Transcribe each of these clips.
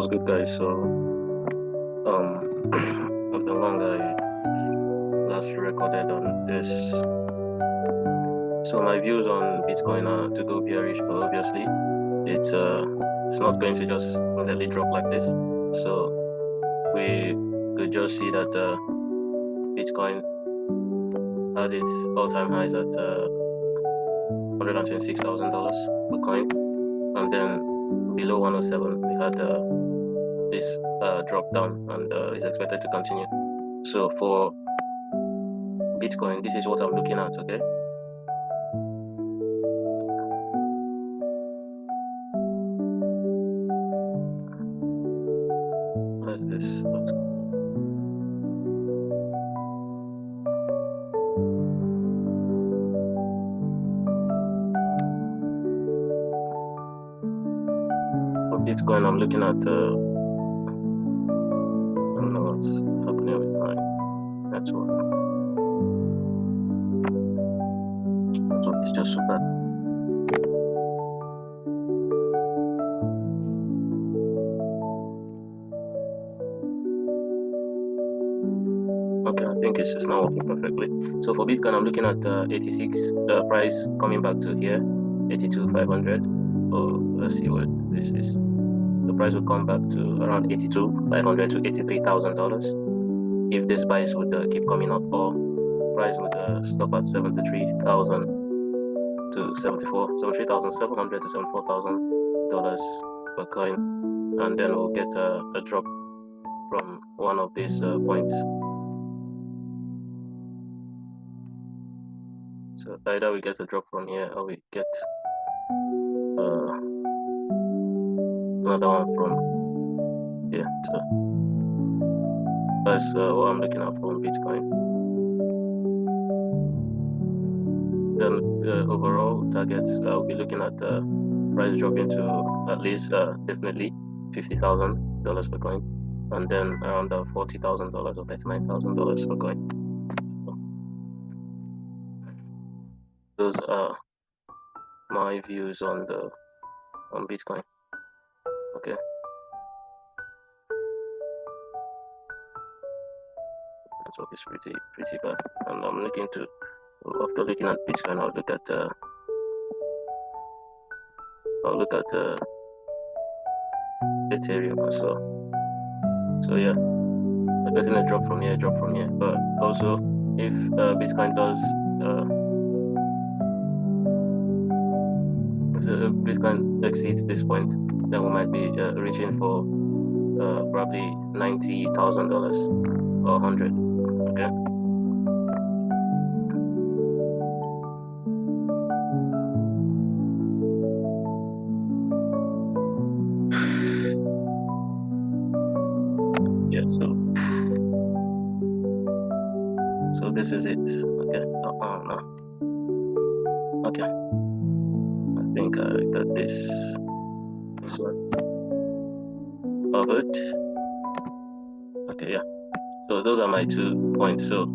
What's good, guys? So it's been long. I last recorded on this. So my views on Bitcoin are to go bearish, but obviously it's not going to just immediately drop like this. So we could just see that Bitcoin had its all-time highs at $126,000 per coin, and then below 107 we had this drop down, and is expected to continue. So for Bitcoin, this is what I'm looking at. Okay, what is this? For Bitcoin, I'm looking at I don't know what's happening with my network. Network is just so bad. Okay, I think it's just not working perfectly. So for Bitcoin, I'm looking at 86, the price coming back to here, 82,500. Oh, let's see what this is. The price will come back to around 82,500 to $83,000 if this price would keep coming up, or price would stop at 73,000 to 73,700 to $74,000 per coin, and then we'll get a drop from one of these points. So either we get a drop from here, or we get another one from here. So that's what I'm looking at from Bitcoin. Then overall targets, I'll be looking at price dropping to at least definitely $50,000 per coin, and then around $40,000 or $39,000 per coin. So those are my views on Bitcoin. Okay. Network is pretty bad, and I'm looking to, after looking at Bitcoin, I'll look at Ethereum as well. So yeah, I'm getting a drop from here, but also if Bitcoin does if Bitcoin exceeds this point, then we might be reaching for probably $90,000 or 100. Okay. Yeah. So this is it. Okay. No. Okay. I think I got this one covered. Okay, yeah. So those are my 2 points. So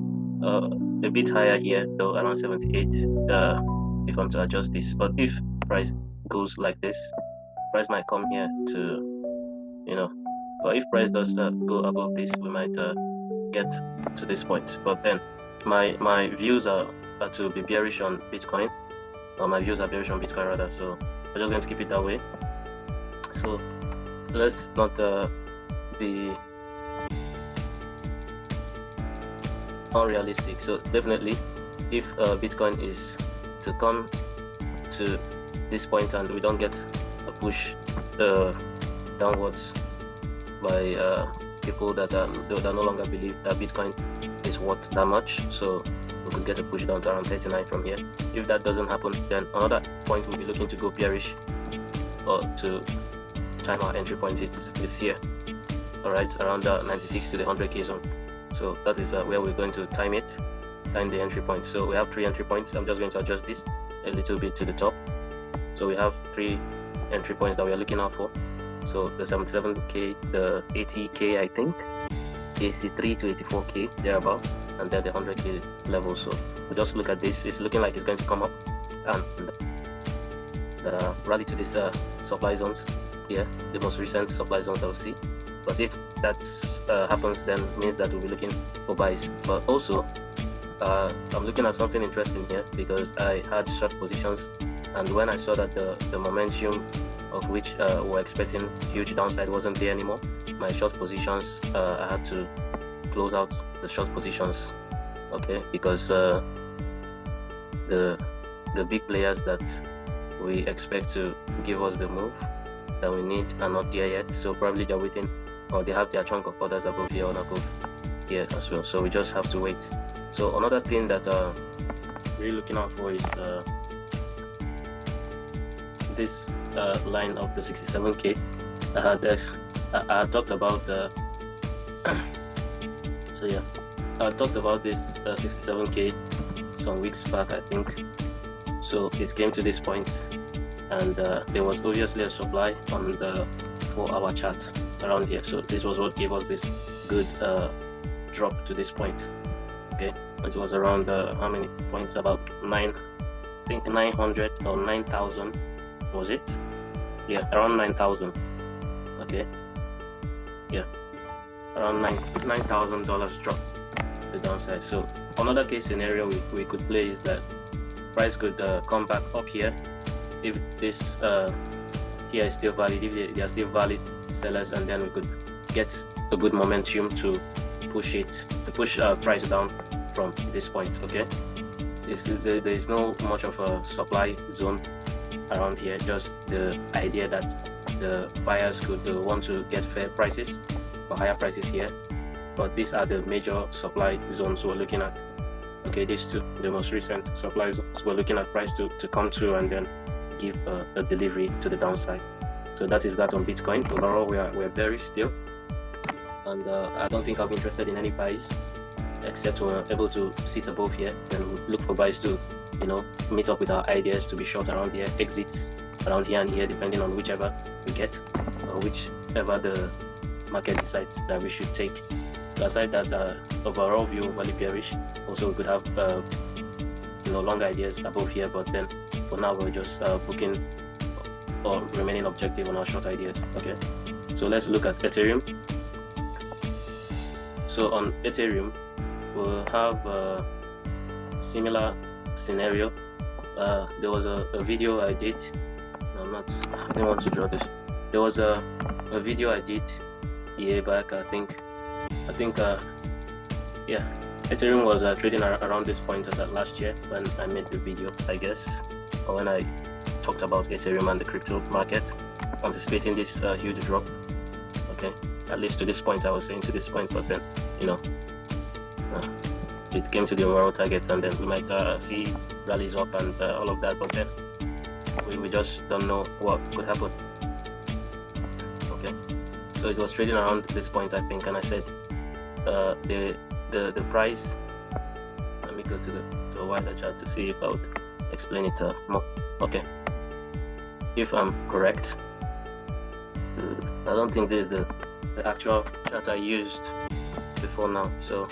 a bit higher here, though, around 78. If I'm to adjust this, but if price goes like this, price might come here to, but if price does go above this, we might get to this point. But then my views are to be bearish on Bitcoin. My views are bearish on Bitcoin rather, so we're just going to keep it that way. So let's not be unrealistic. So definitely, if Bitcoin is to come to this point and we don't get a push downwards by people that no longer believe that Bitcoin is worth that much, so we could get a push down to around 39 from here. If that doesn't happen, then another point we'll be looking to go bearish, or to time our entry point. It's here, all right, around 96 to the 100k zone. So that is where we're going to time the entry point. So we have 3 entry points. I'm just going to adjust this a little bit to the top. So we have 3 entry points that we are looking out for. So the 77k, the 80k, I think, 83 to 84k thereabout, and then the 100k level. So we just look at this. It's looking like it's going to come up and rally to this supply zones, here, the most recent supply zone that we'll see. But if that happens, then means that we'll be looking for buys. But also I'm looking at something interesting here, because I had short positions, and when I saw that the momentum of which we're expecting huge downside wasn't there anymore, my short positions, I had to close out the short positions, okay, because the big players that we expect to give us the move that we need are not there yet. So probably they're waiting, or they have their chunk of orders above here and above here as well, so we just have to wait. So another thing that we're looking out for is this line of the 67k. I talked about so yeah, I talked about this 67k some weeks back, I think. So it came to this point, and there was obviously a supply on the 4-hour chart around here. So this was what gave us this good drop to this point. Okay, it was around how many points? About 9, I think 900 or 9,000, was it? Yeah, around 9,000. Okay, yeah, around $9,000 drop to the downside. So another case scenario we could play is that price could come back up here if this here is still valid, if they are still valid sellers, and then we could get a good momentum to push price down from this point. Okay, there is no much of a supply zone around here, just the idea that the buyers could want to get fair prices or higher prices here, but these are the major supply zones we're looking at. Okay, these two, the most recent supply zones we're looking at price to come through and then give a delivery to the downside. So that is that on Bitcoin. Overall, we're bearish still, and I don't think I'll be interested in any buys except we're able to sit above here and look for buys to, you know, meet up with our ideas to be short around here, exits around here and here, depending on whichever we get or whichever the market decides that we should take. So aside that, overall view overly bearish. Also, we could have you know, long ideas above here, but then for now we're just booking or remaining objective on our short ideas. Okay, so let's look at Ethereum. So on Ethereum, we'll have a similar scenario. There was a video I did. I didn't want to draw this. There was a video I did a year back, I think yeah, Ethereum was trading around this point last year when I made the video, I guess, or when I talked about Ethereum and the crypto market, anticipating this huge drop. Okay, at least to this point, I was saying to this point, but then, you know, it came to the overall targets, and then we might see rallies up and all of that, but then we just don't know what could happen. Okay, so it was trading around this point, I think, and I said the price. Let me go to a wider chart to see if I would explain it more. Okay, if I'm correct, I don't think this is the actual chart I used before now. So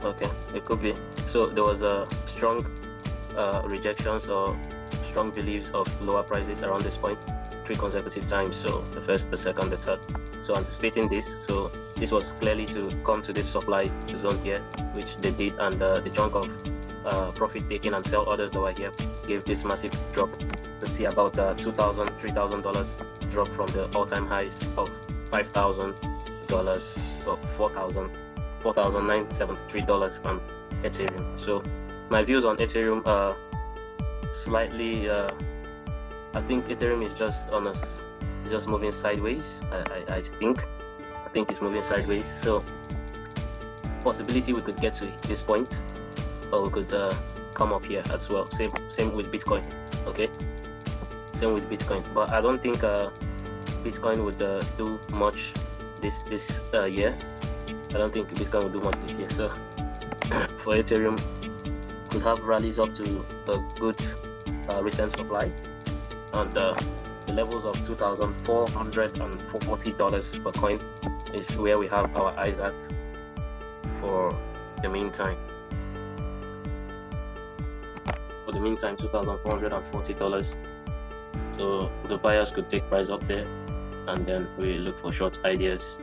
okay, it could be. So there was a strong rejections or strong beliefs of lower prices around this point 3 consecutive times. So the first, the second, the third. So anticipating this, so this was clearly to come to this supply zone here, which they did, and the chunk of profit taking and sell orders that were here gave this massive drop. Let's see, about $2,000, $3,000 drop from the all-time highs of $5,000 or $4,973 on Ethereum. So my views on Ethereum are slightly I think Ethereum is just on us, just moving sideways. I think it's moving sideways. So possibility we could get to this point, or we could come up here as well. Same with Bitcoin. Okay, same with Bitcoin. But I don't think Bitcoin would do much this year. I don't think Bitcoin will do much this year. So for Ethereum, could have rallies up to a good recent supply, and the levels of $2,440 per coin is where we have our eyes at for the meantime. For the meantime, $2,440 So the buyers could take price up there, and then we look for short ideas